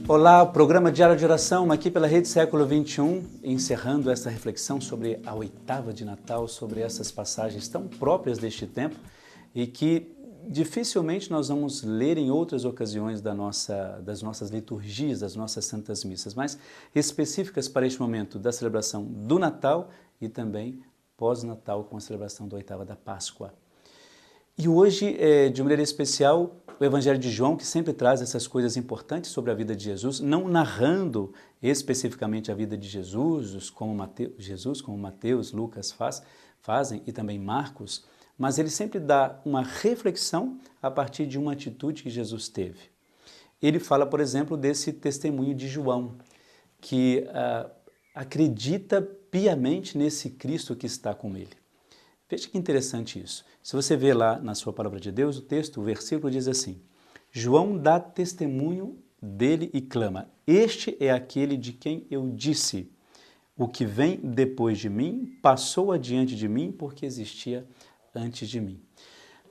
Olá, o programa Diário de Oração, aqui pela Rede Século XXI, encerrando essa reflexão sobre a oitava de Natal, sobre essas passagens tão próprias deste tempo e que dificilmente nós vamos ler em outras ocasiões das nossas liturgias, das nossas santas missas, mas específicas para este momento da celebração do Natal e também pós-Natal com a celebração da oitava da Páscoa. E hoje, de maneira especial, o Evangelho de João, que sempre traz essas coisas importantes sobre a vida de Jesus, não narrando especificamente a vida de Jesus, como Mateus, Lucas fazem, e também Marcos, mas ele sempre dá uma reflexão a partir de uma atitude que Jesus teve. Ele fala, por exemplo, desse testemunho de João, que acredita piamente nesse Cristo que está com ele. Veja que interessante isso. Se você vê lá na sua palavra de Deus, o versículo diz assim: João dá testemunho dele e clama: Este é aquele de quem eu disse, o que vem depois de mim passou adiante de mim porque existia antes de mim.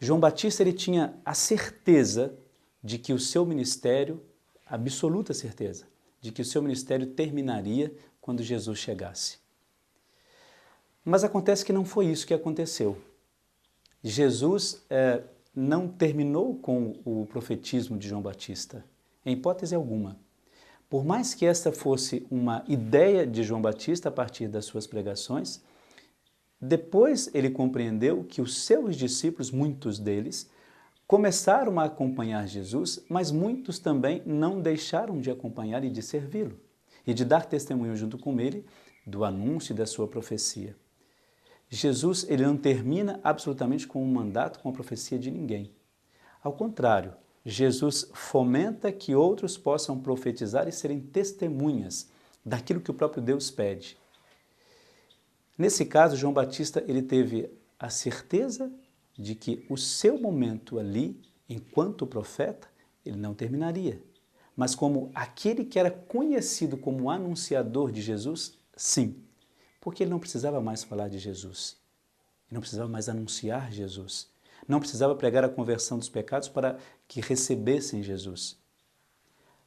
João Batista ele tinha a certeza de que o seu ministério, absoluta certeza, de que o seu ministério terminaria quando Jesus chegasse. Mas acontece que não foi isso que aconteceu. Jesus não terminou com o profetismo de João Batista, em hipótese alguma. Por mais que esta fosse uma ideia de João Batista a partir das suas pregações, depois ele compreendeu que os seus discípulos, muitos deles, começaram a acompanhar Jesus, mas muitos também não deixaram de acompanhar e de servi-lo, e de dar testemunho junto com ele do anúncio da sua profecia. Jesus ele não termina absolutamente com um mandato, com a profecia de ninguém. Ao contrário, Jesus fomenta que outros possam profetizar e serem testemunhas daquilo que o próprio Deus pede. Nesse caso, João Batista ele teve a certeza de que o seu momento ali, enquanto profeta, ele não terminaria. Mas como aquele que era conhecido como anunciador de Jesus, sim. Porque ele não precisava mais falar de Jesus, ele não precisava mais anunciar Jesus, não precisava pregar a conversão dos pecados para que recebessem Jesus.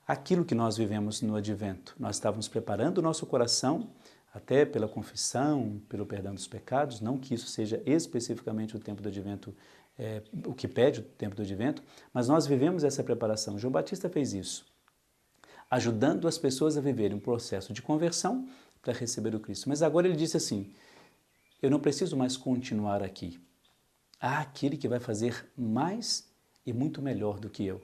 Aquilo que nós vivemos no Advento, nós estávamos preparando o nosso coração, até pela confissão, pelo perdão dos pecados, não que isso seja especificamente o tempo do Advento, o que pede o tempo do Advento, mas nós vivemos essa preparação. João Batista fez isso, ajudando as pessoas a viverem um processo de conversão para receber o Cristo. Mas agora ele disse assim: eu não preciso mais continuar aqui. Há aquele que vai fazer mais e muito melhor do que eu.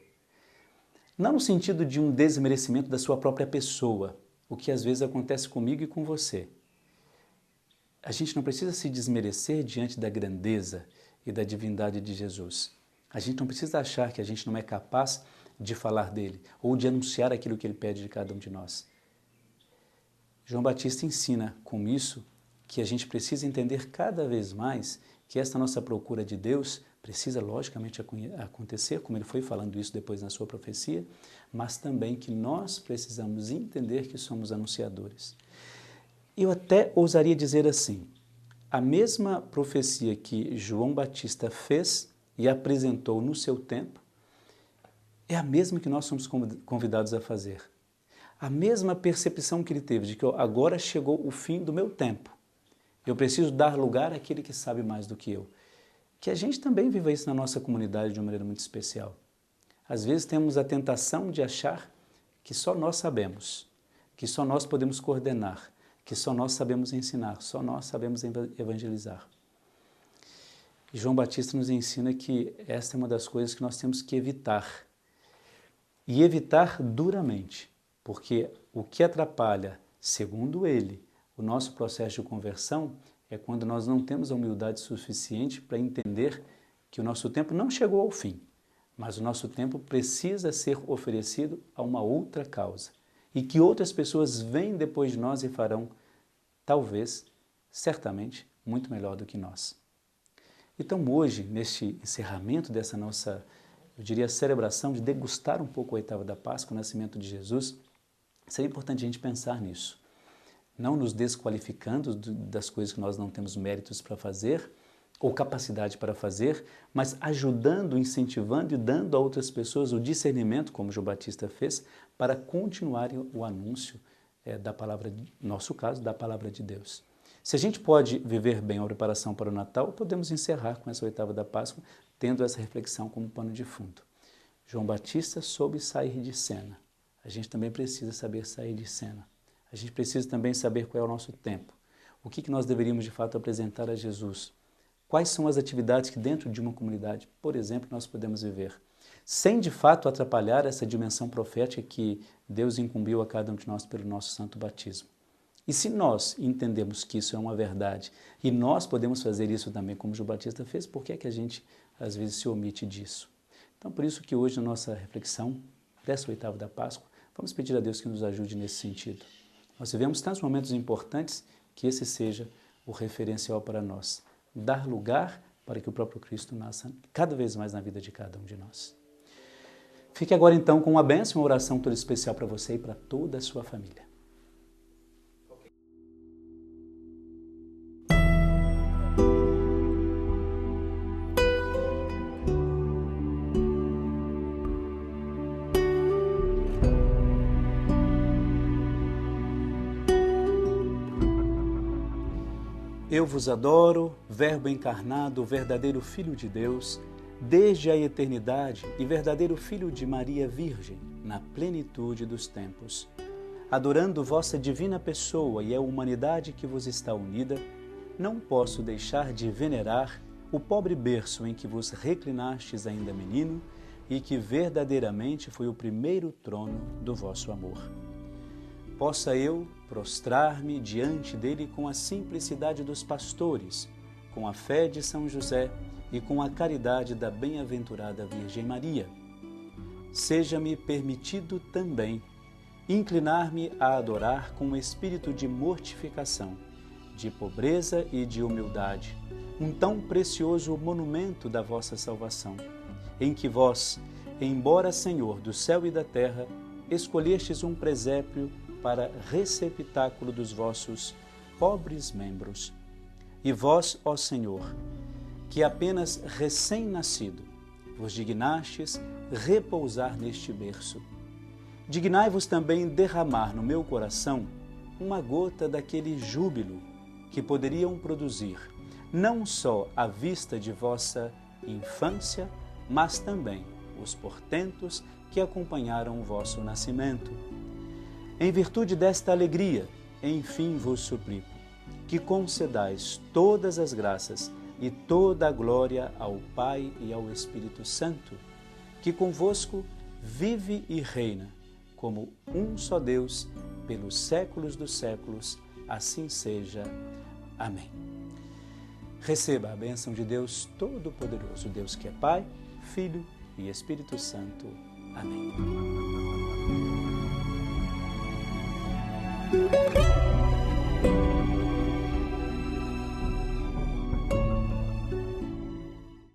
Não no sentido de um desmerecimento da sua própria pessoa, o que às vezes acontece comigo e com você. A gente não precisa se desmerecer diante da grandeza e da divindade de Jesus. A gente não precisa achar que a gente não é capaz de falar dele ou de anunciar aquilo que ele pede de cada um de nós. João Batista ensina com isso que a gente precisa entender cada vez mais que esta nossa procura de Deus precisa logicamente acontecer, como ele foi falando isso depois na sua profecia, mas também que nós precisamos entender que somos anunciadores. Eu até ousaria dizer assim, a mesma profecia que João Batista fez e apresentou no seu tempo é a mesma que nós somos convidados a fazer. A mesma percepção que ele teve de que agora chegou o fim do meu tempo. Eu preciso dar lugar àquele que sabe mais do que eu. Que a gente também viva isso na nossa comunidade de uma maneira muito especial. Às vezes temos a tentação de achar que só nós sabemos, que só nós podemos coordenar, que só nós sabemos ensinar, só nós sabemos evangelizar. E João Batista nos ensina que esta é uma das coisas que nós temos que evitar. E evitar duramente. Porque o que atrapalha, segundo ele, o nosso processo de conversão é quando nós não temos a humildade suficiente para entender que o nosso tempo não chegou ao fim, mas o nosso tempo precisa ser oferecido a uma outra causa e que outras pessoas vêm depois de nós e farão, talvez, certamente, muito melhor do que nós. Então hoje, neste encerramento dessa nossa, eu diria, celebração de degustar um pouco a oitava da Páscoa, o nascimento de Jesus, seria importante a gente pensar nisso, não nos desqualificando das coisas que nós não temos méritos para fazer, ou capacidade para fazer, mas ajudando, incentivando e dando a outras pessoas o discernimento, como João Batista fez, para continuarem o anúncio da palavra, no nosso caso, da palavra de Deus. Se a gente pode viver bem a preparação para o Natal, podemos encerrar com essa oitava da Páscoa, tendo essa reflexão como pano de fundo. João Batista soube sair de cena. A gente também precisa saber sair de cena. A gente precisa também saber qual é o nosso tempo. O que nós deveríamos, de fato, apresentar a Jesus? Quais são as atividades que dentro de uma comunidade, por exemplo, nós podemos viver? Sem, de fato, atrapalhar essa dimensão profética que Deus incumbiu a cada um de nós pelo nosso santo batismo. E se nós entendemos que isso é uma verdade e nós podemos fazer isso também como João Batista fez, por que é que a gente, às vezes, se omite disso? Então, por isso que hoje, na nossa reflexão dessa oitava da Páscoa, vamos pedir a Deus que nos ajude nesse sentido. Nós vivemos tantos momentos importantes que esse seja o referencial para nós. Dar lugar para que o próprio Cristo nasça cada vez mais na vida de cada um de nós. Fique agora então com uma bênção, uma oração toda especial para você e para toda a sua família. Eu vos adoro, Verbo encarnado, verdadeiro Filho de Deus, desde a eternidade e verdadeiro Filho de Maria Virgem, na plenitude dos tempos. Adorando vossa divina pessoa e a humanidade que vos está unida, não posso deixar de venerar o pobre berço em que vos reclinastes ainda menino e que verdadeiramente foi o primeiro trono do vosso amor. Possa eu prostrar-me diante dele com a simplicidade dos pastores, com a fé de São José e com a caridade da bem-aventurada Virgem Maria. Seja-me permitido também inclinar-me a adorar com um espírito de mortificação, de pobreza e de humildade, um tão precioso monumento da vossa salvação, em que vós, embora Senhor do céu e da terra, escolhestes um presépio para receptáculo dos vossos pobres membros. E vós, ó Senhor, que apenas recém-nascido vos dignastes repousar neste berço, dignai-vos também derramar no meu coração uma gota daquele júbilo que poderiam produzir não só a vista de vossa infância, mas também os portentos que acompanharam o vosso nascimento. Em virtude desta alegria, enfim vos suplico, que concedais todas as graças e toda a glória ao Pai e ao Espírito Santo, que convosco vive e reina, como um só Deus, pelos séculos dos séculos, assim seja. Amém. Receba a bênção de Deus Todo-Poderoso, Deus que é Pai, Filho e Espírito Santo. Amém.